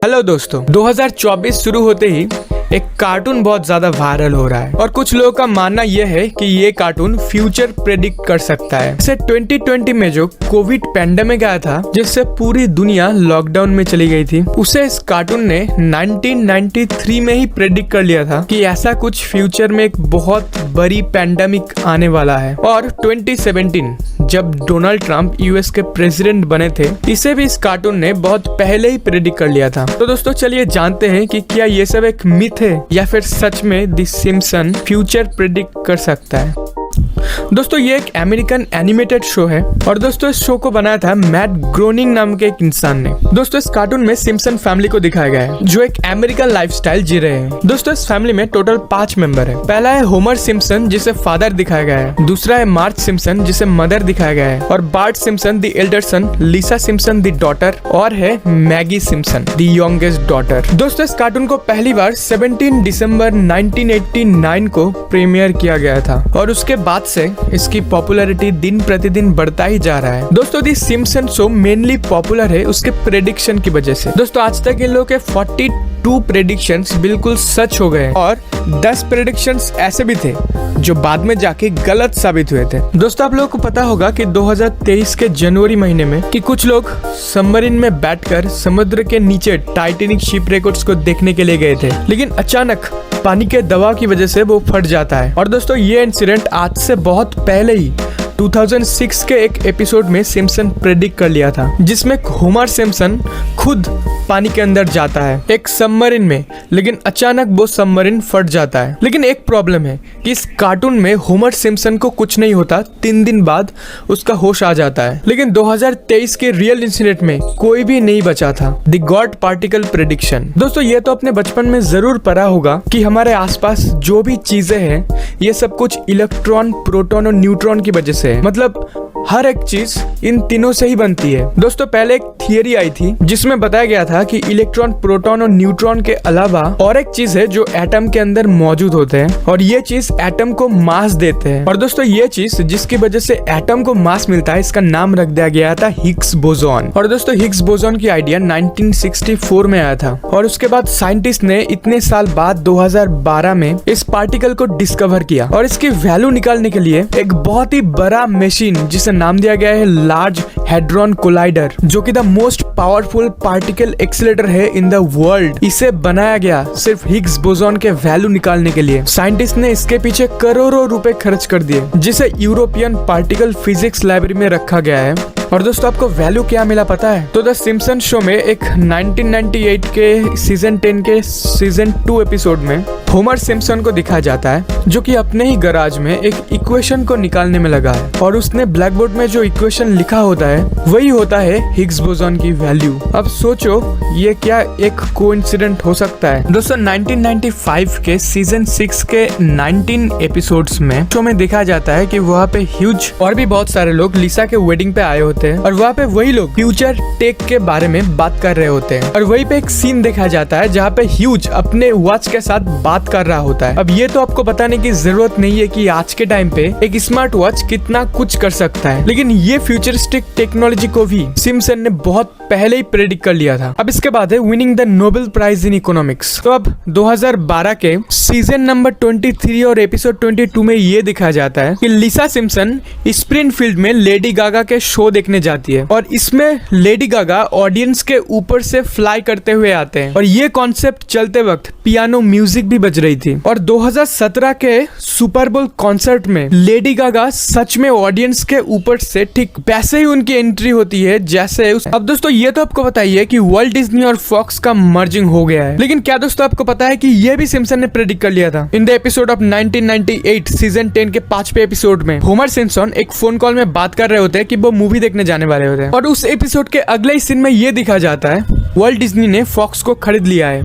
Hello दोस्तों, 2024 शुरू होते ही एक कार्टून बहुत ज्यादा वायरल हो रहा है और कुछ लोगों का मानना यह है कि ये कार्टून फ्यूचर प्रेडिक्ट कर सकता है। जैसे 2020 में जो कोविड पैंडेमिक आया था जिससे पूरी दुनिया लॉकडाउन में चली गई थी, उसे इस कार्टून ने 1993 में ही प्रेडिक्ट कर लिया था कि ऐसा कुछ फ्यूचर में एक बहुत बड़ी पैंडेमिक आने वाला है। और 2017 जब डोनाल्ड ट्रंप यूएस के प्रेसिडेंट बने थे, इसे भी इस कार्टून ने बहुत पहले ही प्रेडिक्ट कर लिया था। तो दोस्तों चलिए जानते हैं कि क्या ये सब एक मिथ है या फिर सच में द सिम्पसन फ्यूचर प्रेडिक्ट कर सकता है। दोस्तों ये एक अमेरिकन एनिमेटेड शो है और दोस्तों इस शो को बनाया था मैट ग्रोनिंग नाम के एक इंसान ने। दोस्तों इस कार्टून में सिम्पसन फैमिली को दिखाया गया है जो एक अमेरिकन लाइफस्टाइल जी रहे हैं। दोस्तों इस फैमिली में टोटल 5 मेंबर है। पहला है होमर सिम्पसन जिसे फादर दिखाया गया है, दूसरा है मार्ज सिम्पसन जिसे मदर दिखाया गया है, और BART Simpson the elder son, Lisa Simpson the daughter, और है Maggi Simpson the youngest daughter. दोस्तों इस कार्टून को पहली बार 17 दिसंबर 1989 को प्रीमियर किया गया था और उसके बाद से इसकी पॉपुलैरिटी दिन प्रतिदिन बढ़ता ही जा रहा है। दोस्तों दी सिम्पसन शो मेनली पॉपुलर है उसके प्रेडिक्शन की वजह से। दोस्तों आज तक इन लोगों के 42 प्रेडिक्शंस बिल्कुल सच हो गए और 10 प्रेडिक्शंस ऐसे भी थे जो बाद में जाके गलत साबित हुए थे। दोस्तों आप लोगों को पता होगा कि 2023 के जनवरी महीने में कि कुछ लोग सबमरीन में बैठकर समुद्र के नीचे टाइटैनिक शिप रिकॉर्ड्स को देखने के लिए गए थे, लेकिन अचानक पानी के दबाव की वजह से वो फट जाता है। और दोस्तों ये इंसिडेंट आज से बहुत पहले ही 2006 के एक एपिसोड में सिम्पसन प्रेडिक्ट कर लिया था, जिसमें होमर सिम्पसन खुद पानी के अंदर जाता है एक सबमरीन में, लेकिन अचानक वो सबमरीन फट जाता है। लेकिन एक प्रॉब्लम है कि इस कार्टून में होमर सिम्पसन को कुछ नहीं होता, 3 दिन बाद उसका होश आ जाता है। लेकिन 2023 के रियल इंसिडेंट में कोई भी नहीं बचा था। The God particle prediction. दोस्तों ये तो अपने बचपन में जरूर पढ़ा होगा कि हमारे आसपास जो भी चीजें हैं ये सब कुछ इलेक्ट्रॉन, प्रोटॉन और न्यूट्रॉन की वजह से है। मतलब हर एक चीज इन तीनों से ही बनती है। दोस्तों पहले एक थियरी आई थी जिसमें बताया गया था कि इलेक्ट्रॉन, प्रोटॉन और न्यूट्रॉन के अलावा और एक चीज है जो एटम के अंदर मौजूद होते हैं और ये चीज एटम को मास देते हैं। और दोस्तों ये चीज जिसकी वजह से एटम को मास मिलता है, इसका नाम रख दिया गया था हिग्स बोसॉन। और दोस्तों हिग्स बोसॉन की आइडिया 1964 में आया था और उसके बाद साइंटिस्ट ने इतने साल बाद 2012 में इस पार्टिकल को डिस्कवर किया और इसकी वैल्यू निकालने के लिए एक बहुत ही बड़ा मशीन जिसे नाम दिया गया है लार्ज हेड्रॉन कोलाइडर, जो कि the most powerful particle accelerator है इन द वर्ल्ड, इसे बनाया गया सिर्फ हिग्स बोसॉन के वैल्यू निकालने के लिए। साइंटिस्ट ने इसके पीछे करोड़ों रुपए खर्च कर दिए, जिसे यूरोपियन पार्टिकल फिजिक्स लाइब्रेरी में रखा गया है। और दोस्तों आपको वैल्यू क्या मिला पता है? तो द सिम्पसन शो में एक 1998 के सीजन 10 के सीजन 2 एपिसोड में होमर सिम्पसन को दिखाया जाता है जो कि अपने ही गराज में एक इक्वेशन को निकालने में लगा है और उसने ब्लैक बोर्ड में जो इक्वेशन लिखा होता है वही होता है हिग्स बोसॉन की वैल्यू। अब सोचो ये क्या एक कोइंसिडेंट हो सकता है? दोस्तों 1995 के सीजन 6 के 19 एपिसोड्स में शो में देखा जाता है कि वहाँ पे ह्यूज और भी बहुत सारे लोग लिसा के वेडिंग पे आए होते हैं और वहाँ पे वही लोग फ्यूचर टेक के बारे में बात कर रहे होते हैं और वहीं पे एक सीन देखा जाता है जहाँ पे ह्यूज अपने वॉच के साथ बात कर रहा होता है। अब ये तो आपको बताने की जरूरत नहीं है कि आज के टाइम पे एक स्मार्ट वॉच कितना कुछ कर सकता है, लेकिन ये फ्यूचरिस्टिक टेक्नोलॉजी को भी सिम्पसन ने बहुत पहले ही प्रेडिक्ट कर लिया था। अब इसके बाद है winning the Nobel prize in economics. तो अब 2012 के सीजन नंबर 23 और एपिसोड 22 में ये दिखाया जाता है कि लिसा सिम्पसन स्प्रिंगफील्ड में लेडी गागा के शो देखने जाती है और इसमें लेडी गागा ऑडियंस के ऊपर से फ्लाई करते हुए आते हैं और ये कॉन्सेप्ट चलते वक्त पियानो म्यूजिक भी बज रही थी। और 2017 के सुपर बोल कॉन्सर्ट में लेडी गागा सच में ऑडियंस के ऊपर से ठीक वैसे ही उनकी एंट्री होती है जैसे अब दोस्तों ये तो आपको बताइए कि वर्ल्ट डिज्नी और फॉक्स का मर्जिंग हो गया है, लेकिन क्या दोस्तों आपको पता है कि ये भी सिम्पसन ने प्रेडिक्ट कर लिया था? In the episode of 1998 season 10 के 5वें एपिसोड में होमर सिम्पसन एक फोन कॉल में बात कर रहे होते हैं कि वो मूवी देखने जाने वाले होते हैं और उस एपिसोड के अगले ही सीन में ये दिखा जाता है वर्ल्ट डिज्नी ने फॉक्स को खरीद लिया है।